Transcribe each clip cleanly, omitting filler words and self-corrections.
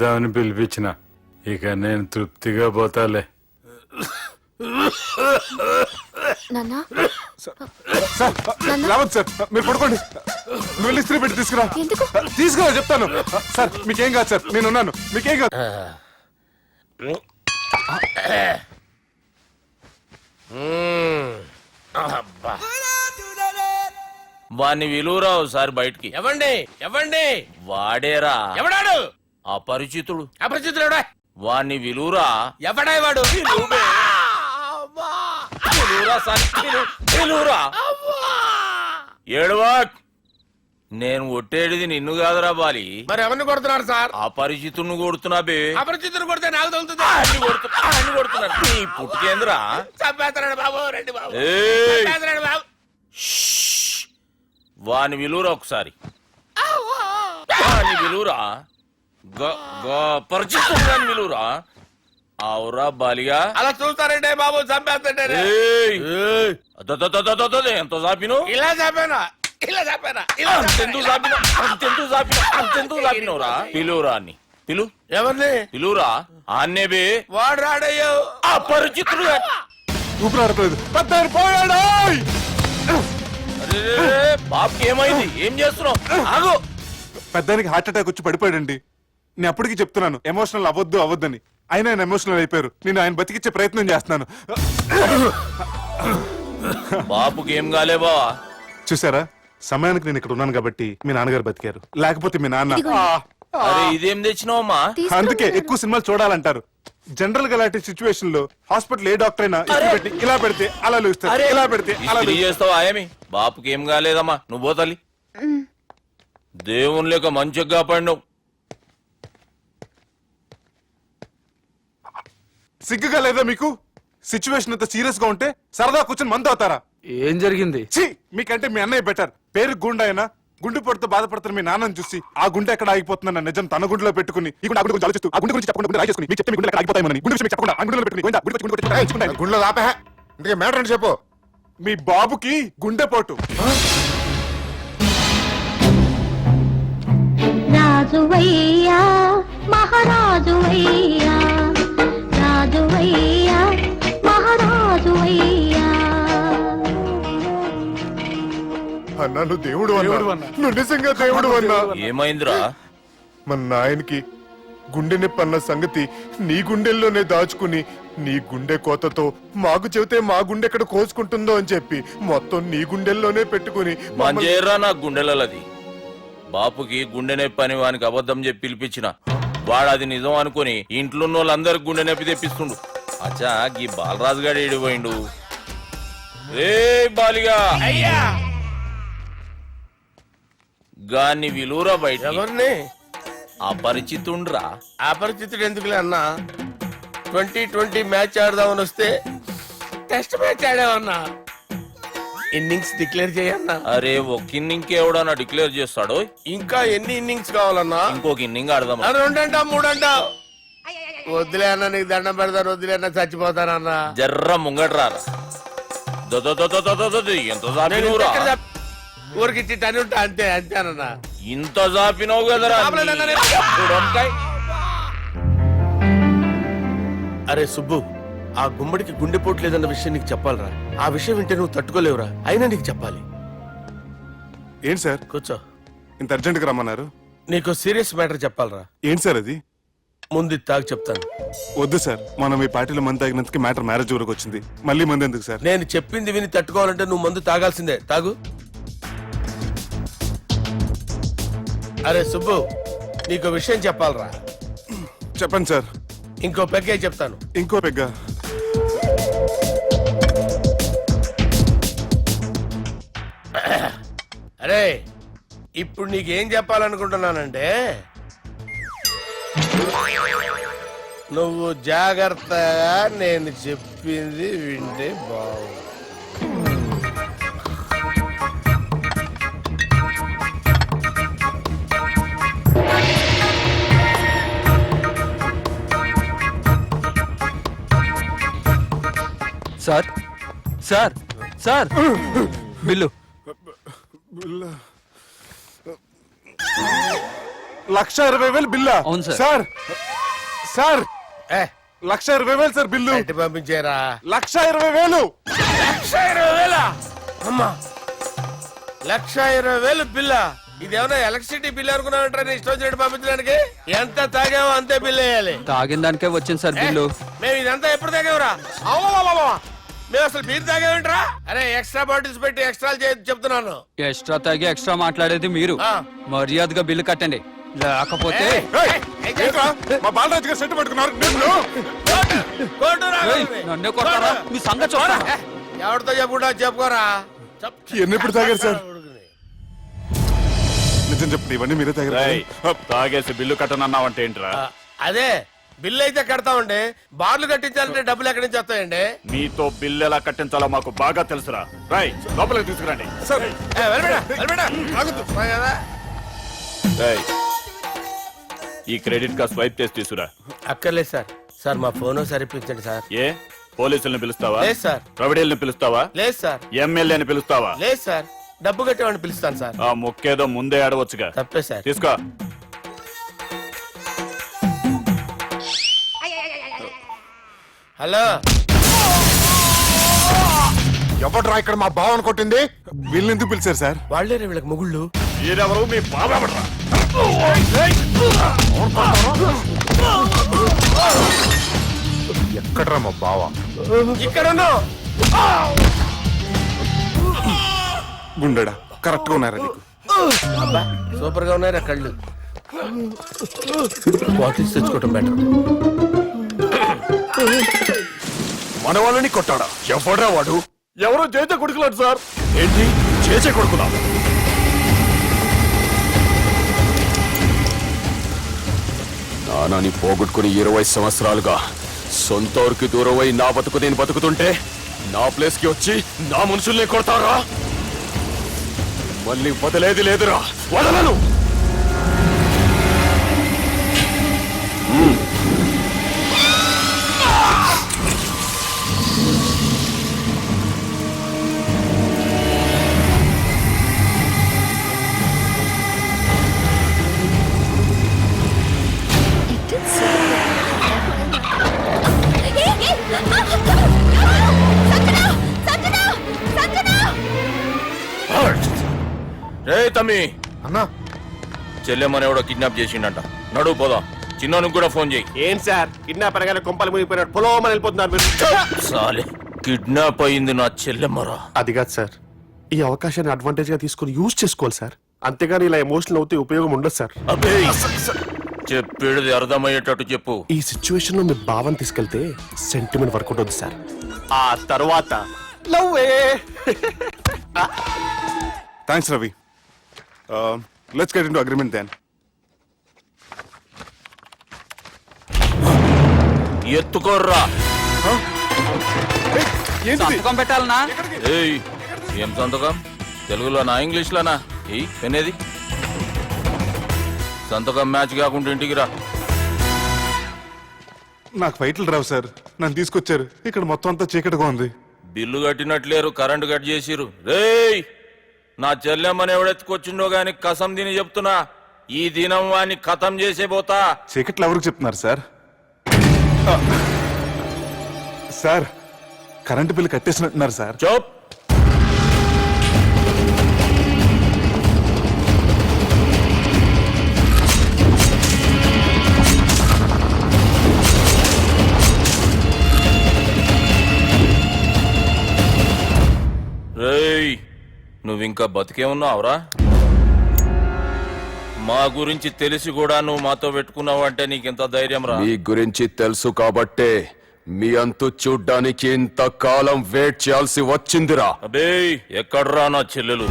చూద్దామని పిలిపించిన. ఇక నేను తృప్తిగా పోతాలే. రావద్దు సార్, మీరు పడుకోండి. వెళ్ళి ఇస్త్రీ పెట్టి తీసుకురా. తీసుకురా చెప్తాను. సార్ మీకేం కాదు సార్, నేను ఉన్నాను. మీకేం కాదు. వాణ్ణి విలువరావు సార్ బయటికి. ఎవండి ఎవండి వాడేరా ఎవడాడు? అపరిచితుడు. అపరిచితుడు ఎవడా? వాణ్ణి విలువరా. ఎవడా వాడు? విలువరా సార్, విలువరా. ఏడవా, నేను ఒట్టేడిది నిన్ను కాదురా బాలి. మరి ఎవరిని కొడుతున్నారు సార్? అపరిచితుడిని కొడుతున్నా బే. అపరిచితుడు కొడితే నాకు తగులుతుంది. అన్ని కొడుతున్నారు. నీ పుట్టుకేంద్రా? చంపేస్తాడు బాబు, రండి బాబు. ఏయ్! చంపేస్తాడు బాబు. వాని విలువరా ఒకసారి. వాని విలువరా. పరిచితుడు విలువరా. అవురా బాలిగా. అలా చూస్తారంటే బాబు, చంపేస్తాడు. ఎంత చాపిను? ఇలా చంపానా, ఇలా చంపానా, ఇలా అంతెందుకు చాపిను, అంతెందుకు చాపిను, అంతెందుకు చాపినవురా? పిలువురా అన్ని పిలు. ఎవరిని పిలువురా. ఆన్నే బే. వాడు రాడయ్యో. అపరిచితుడు. ఊపిరాడట్లేదు. పెద్ద పోయాడు. బాబుకి ఏమైంది? ఏం చేస్తున్నావు? ఆగు. పెద్దానికి హార్ట్ అటాక్ వచ్చి పడిపోయాడండి. నేను అప్పటికి చెప్తున్నాను ఎమోషనల్ అవ్వద్దని. ఆయన ఎమోషనల్ అయిపోయారు. నేను ఆయన బతికిచ్చే ప్రయత్నం చేస్తున్నాను. బాబుకి ఏం కాలే బావా? చూసారా, సమయానికి నేను ఇక్కడ ఉన్నాను కాబట్టి మీ నాన్నగారు బతికారు. లేకపోతే మీ నాన్న. అరే ఇదేం తెచ్చినావమ్మా? అందుకే ఎక్కువ సినిమాలు చూడాలంటారు. జనరల్ గా అలాంటి సిచ్యువేషన్ లో హాస్పిటల్ ఏ డాక్టర్ అయినా పెట్టి ఇలా పెడితే అలా లూస్తారు, ఇలా పెడితే అలా చేస్తావా? ఏమి బాపుకి ఏం కాలేదమ్మా, నువ్వు పోతల్లి. దేవుని లేక మంచిగా కాపాడినావు. సిగ్గుగా లేదా మీకు? సిచ్యువేషన్ అంత సీరియస్ గా ఉంటే సరదా కూర్చొని మందు అవుతారా? ఏం జరిగింది? ఛీ, మీకంటే మీ అన్నయ్య బెటర్. పేరు గుండె అయినా గుండె పొడితో బాధపడుతున్న మీ నాన్నని చూసి ఆ గుండె ఎక్కడ ఆగిపోతుందన్న నిజం తన గుండెలో పెట్టుకుని ఈ గుండె గురించి ఆలోచిస్తూ ఆ గుండె గురించి చెప్పకుండా రాయి చేసుకుని మీకు చెప్తే మీ గుండె ఎక్కడ ఆగిపోతాయని గుండె విషయం చెప్పకుండా ఆ గుండెలో పెట్టుకుని గుండెలో ఆపే ఇంకే మ్యాటర్ అని చెప్పు. మీ బాబుకి గుండెపోటు. రాజువయ్యా మహారాజువయ్యా, రాజువయ్యా మహారాజువయ్యా. అన్నా నువ్వు దేవుడు అన్నా, నువ్వు నిజంగా దేవుడు అన్నా. ఏమైందిరా? మన నాయనకి గుండె నొప్పి అన్న సంగతి నీ గుండెల్లోనే దాచుకుని నీ గుండె కోతతో మాకు చెబితే మా గుండె ఎక్కడ కోసుకుంటుందో అని చెప్పి మొత్తం నీ గుండెల్లోనే పెట్టుకుని మంజేరా నా గుండెలది. బాపుకి గుండె నొప్పి అని వానికి అబద్ధం చెప్పి పిలిపించిన వాడు అది నిజం అనుకుని ఇంట్లో వాళ్ళందరికి గుండె నొప్పి తెప్పిస్తుండు. అచ్చా గీ బాలరాజు గారు ఏడిపోయిండు. రే బాలిగా, అయ్యా గాన్ని విలువరా బయట. ఎవరిని? అపరిచితుండ్రా. అపరిచితుడు ఎందుకులే అన్నా? 2020 మ్యాచ్ ఆడదామని వస్తే టెస్ట్ మ్యాచ్ ఆడామన్నా. ఇన్నింగ్స్ డిక్లేర్ చేయన్నా. అరే ఒక ఇన్నింగ్ ఎవడన్నా డిక్లేర్ చేస్తాడు? ఇంకా ఎన్ని ఇన్నింగ్స్ కావాలన్నా? ఇంకొక ఇన్నింగ్ ఆడదాం. 2 అంటావు 3 అంటావు. వద్దులే అన్న, నీకు దండం పెడతాను. వద్దులే అన్న, చచ్చిపోతానన్నా. జర్ర ముంగట్రా. ఎంత జాపినవురా? ఊరికిచ్చి టని ఉంటా అంతే, అంతేనన్నా. ఇంత జాపినవు కదరా. అరే సుబ్బు, ఆ గుమ్మడికి గుండెపోటు లేదన్న విషయం నీకు చెప్పాలరా. ఆ విషయం వింటే నువ్వు తట్టుకోలేవురా. అయినా నీకు చెప్పాలి. ఏంటి సార్ కూర్చో. ఇంత అర్జెంట్ గా రమ్మన్నారు? నీకు సీరియస్ మ్యాటర్ చెప్పాలరా. ఏంటి సార్ అది? ముందు తాగు చెప్తాను. వద్దు సార్, మనం ఈ పార్టీలో మందు తాగినందుకు మ్యాటర్ మ్యారేజ్ వరకు వచ్చింది. మళ్ళీ మందు ఎందుకు సార్? నేను చెప్పింది విని తట్టుకోవాలంటే నువ్వు మందు తాగాల్సిందే. తాగు. అరే సుబ్బు, నీకు విషయం చెప్పాలరా. చెప్పండి సార్. ఇంకో పెగ్గే చెప్తాను. ఇంకో పెగ్గ? అరే ఇప్పుడు నీకేం చెప్పాలనుకుంటున్నానంటే, నువ్వు జాగ్రత్తగా నేను చెప్పింది వింటే బాగుంది. Sir sir sir, bill. 1,20,000 బిల్లా? అవును సార్. సార్ సార్ ఏ 1,20,000 సార్ బిల్లు. బయట పంపించేరా 1,20,000. 1,20,000 అమ్మా 1,20,000 బిల్ల ఇదేమన్నా ఎలక్ట్రిసిటీ బిల్ అనుకున్నామంటారా నీ ఇష్టం వచ్చినట్టు పంపించడానికి ఎంత తాగామో అంతే బిల్ వేయాలి తాగిన దానికే వచ్చింది సార్ బిల్లు. మేము ఇదంతా ఎప్పుడు తాగావురా అవ్వ మేము అసలు బీర్ తాగామంటరా అరే ఎక్స్ట్రా బాటిల్స్ పెట్టి ఎక్స్ట్రా చెప్తున్నాను ఎక్స్ట్రా తాగి ఎక్స్ట్రా మాట్లాడేది మీరు. ఆ. మర్యాదగా బిల్లు కట్టండి, లేకపోతే ఏయ్, ఏంట్రా? మా బాలరాజు గారు సెట్ పట్టుకున్నారు. నిన్ను. ఏయ్, నన్నే కొడతారా? మీ సంగతి చూస్తాను. ఎవరితో చెప్పుకుంటా చెప్పుకోరా ఎన్ని ఎప్పుడు తాగారు సార్? నిజం చెప్పండి, ఇవన్నీ మీరే తాగారు. తాగేసి బిల్లు కట్టనన్నావంటే ఏంట్రా? అదే బిల్లు అయితే కడతామండి బార్లు కట్టించాలంటే డబ్బులు ఎక్కడి నుంచి వస్తాయండి మీతో బిల్లు ఎలా కట్టించాలో మాకు బాగా తెలుసురా. రై లోపలికి తీసుకురండి. సార్ ఆగుతూ కదా రేయ్, ఈ క్రెడిట్ కార్డ్ స్వైప్ చేసి తీసుకురా. అక్కర్లేదు సార్ సార్ మా ఫోన్ సరిపించండి సార్ ఏ పోలీసుల్ని పిలుస్తావా? లేదు సార్ రౌడీల్ని పిలుస్తావా? లేదు సార్ ఎమ్మెల్యేని పిలుస్తావా? లేదు సార్ డబ్బు కట్టేవాడిని పిలుస్తాను సార్ ఆ ముక్కేదో ముందే ఆడవచ్చుగా. తప్పే సార్ తీసుకో. హలో ఎవడ్రా ఇక్కడ మా బావని కొట్టింది? వీళ్ళని ఎందుకు పిలిచారు సార్? వాళ్ళేరే వీళ్ళకి మొగుళ్ళు మీరెవరు? మీ బాబాబడరా? ఎక్కడ్రా మా బావ? ఇక్కడ ఉన్నావు గుండెడా కరెక్ట్ గా ఉన్నారా నీకు? అబ్బా సూపర్ గా ఉన్నాయి కళ్ళు బాటిల్స్ తెచ్చుకోవటం బెటర్ మన వాళ్ళని కొట్టాడా? ఎవడ్రా వాడు? ఎవరో చేసే కొడుకులాడు సార్. ఏంటి చేసే కొడుకులా? నానాని పోగొట్టుకుని 20 సంవత్సరాలుగా సొంత ఊరికి దూరమై నా బతుకు నేను బతుకుతుంటే నా ప్లేస్ కి వచ్చి నా మనుషుల్ని కొడతారా? మళ్ళీ వదిలేది లేదురా, వదలను. రే తమ్మి, అన్నా చెల్లెమ్మని ఎవడో కిడ్నాప్ చేసిండంట. నడువు పోదాం. చిన్నోనికి కూడా ఫోన్ చేయి. ఏం సార్ కిడ్నాప్ అనగానే కొంపలు మునిగిపోయినట్టు పొలోమని వెళ్ళిపోతున్నారు మీరు సాలే, కిడ్నాప్ అయింది నా చెల్లెమ్మరా. అది కాదు సార్, ఈ అవకాశాన్ని అడ్వాంటేజ్ గా తీసుకుని యూజ్ చేసుకోవాలి సార్. అంతేగాని ఇలా ఎమోషనల్ అవుతే ఉపయోగం ఉండదు సార్. అబ్బే చెప్పేది అర్థమయ్యేటట్టు చెప్పు. ఈ సిచ్యువేషన్ లో మీ భావం తీసుకెళ్తే సెంటిమెంట్ వర్కౌట్ అవుతుంది సార్. ఆ తర్వాత లవ్వే. Thanks Ravi. Let's get into agreement then. ఎత్తుకోర్రా. సంతకం పెట్టాలనా? ఏయ్, ఏం సంతకం? తెలుగులోనా ఇంగ్లీష్లోనా? ఏయ్ పెనేది సంతకం మ్యాచ్ కాకుండా ఇంటికి రా. నాకు ఫైట్లు రావు సార్, నన్ను తీసుకొచ్చారు. ఇక్కడ మొత్తం అంతా చీకటిగా ఉంది. బిల్లు కట్టినట్లేరు, కరెంటు కట్ చేసిరు. రేయ్, నా చెల్లెమ్మని ఎవడెత్తుకొచ్చిండో గాని కసం తిని చెప్తున్నా, ఈ దినం వాణ్ణి ఖతం చేసే పోతా. చీకట్లు ఎవరికి చెప్తున్నారు సార్? సార్ కరెంటు బిల్లు కట్టేసినట్టున్నారు సార్. చోప్. రేయ్, నువ్వింకా బతికే ఉన్నావురా? మా గురించి తెలిసి కూడా నువ్వు మాతో పెట్టుకున్నావు అంటే నీకెంత ధైర్యం రా? మీ గురించి తెలుసు కాబట్టే మీ అంతు చూడ్డానికి ఇంతకాలం వెయిట్ చేయాల్సి వచ్చిందిరా. అబే ఎక్కడ్రా నా చెల్లెలు?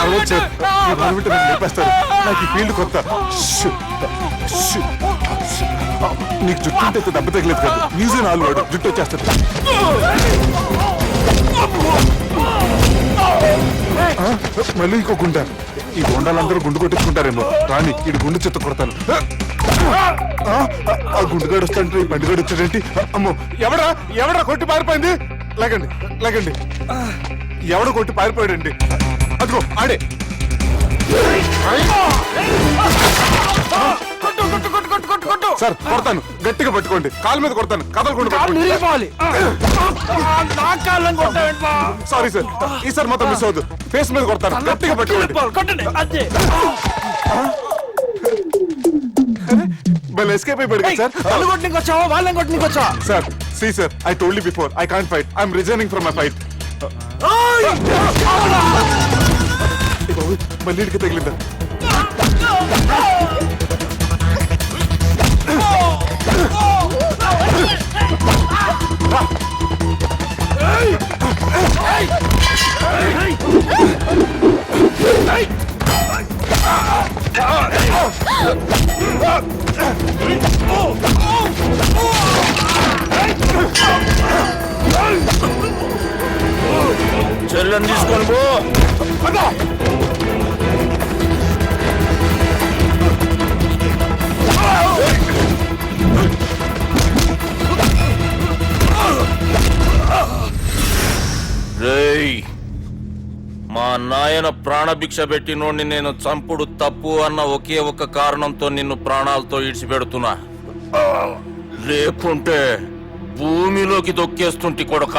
అరవద్దు సార్, మీరు మొదలుపెట్టి నన్ను లేపేస్తారు. నాకు ఈ ఫీల్డ్ కొత్త. Shoe, shoe, shoe. నీకు జుట్టు ఉంటే దెబ్బ తగిలేదు కదా, మ్యూజియం ఆలు వాడు జుట్టు వచ్చేస్తాడు. మళ్ళీ ఇంకో గుండ. ఈ గుండాలందరూ గుండు కొట్టించుకుంటారేమో. రాని ఇటు గుండు చెత్త కొడతాను. ఆ గుండుగాడు వస్తాంటే ఈ బండిగాడు వచ్చాడేంటి? అమ్మో, ఎవడా కొట్టి పారిపోయింది? లేకండి లేకండి, ఎవడ కొట్టి పారిపోయాడండి? అదిగో ఆడే. సార్ కొడతాను, గట్టిగా పట్టుకోండి. కాలు మీద కొడతాను, కదలకుండా సారీ సార్, ఈసారి మొత్తం మిస్ అవద్దు. ఫేస్ మీద కొడతాను, గట్టిగా పట్టుకోండి. మళ్ళీ ఎస్కేప్ అయిపోయాడు sir. Sir see sir, I told you before, I can't fight. I'm resigning from my fight. మళ్ళీ ఇడికి తగిలిందా? చెల్లెని తీసుకొని పో. రేయ్, మా నాయన ప్రాణభిక్ష పెట్టినోడిని నేను చంపుడు తప్పు అన్న ఒకే ఒక కారణంతో నిన్ను ప్రాణాలతో ఇడిచిపెడుతున్నా. లేకుంటే భూమిలోకి దొక్కేస్తుంటి కొడక.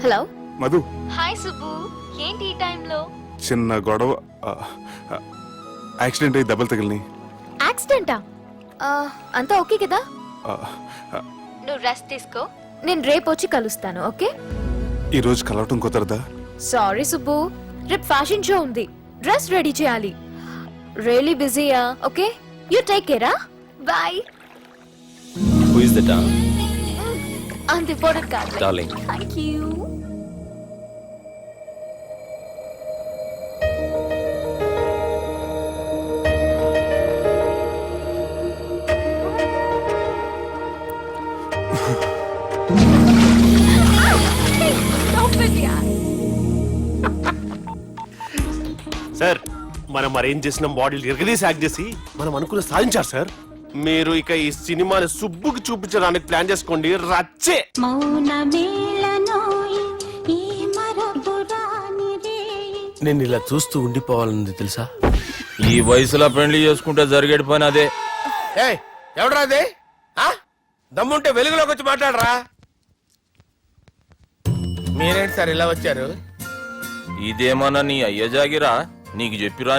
హలో మధు, హాయ్ సుబ్బు, ఏంటి ఈ టైంలో? చిన్న గొడవ, యాక్సిడెంట్ అయ్యి దెబ్బలు తగిలినాయి. యాక్సిడెంటా? అంతా ఓకే కదా? నువ్వు రెస్ట్ తీసుకో, నేను రేపు వచ్చి కలుస్తాను. ఓకే? ఈ రోజు కలవటం కుదరదా? సారీ సుబ్బు, రేపు ఫ్యాషన్ షో ఉంది, డ్రెస్ రెడీ చేయాలి. రియలీ బిజీయా? Okay, you take care. Bye. Who is that? అంత ఇంపార్టెంట్ కాదు. Darling. Thank you. సార్ మనం అరేంజ్ చేసిన బాడీలు ఎరగదీసి యాక్ట్ చేసి మనం అనుకున్న సాధించారు సార్. మీరు ఇక ఈ సినిమాని సుబ్బుకి చూపించడానికి ప్లాన్ చేసుకోండి. రచ్చే. నేను ఇలా చూస్తూ ఉండిపోవాలని తెలుసా? ఈ వయసులో పెళ్లి చేసుకుంటే జరిగేటి పని అదే. ఏయ్, ఎవడ్రా అదే? దమ్ముంటే వెలుగులోకి వచ్చి మాట్లాడరా. మీరేంటి సార్ ఇలా వచ్చారు? ఇదేమన్నా నీ అయ్య జాగిరా? నీకు చెప్పిరా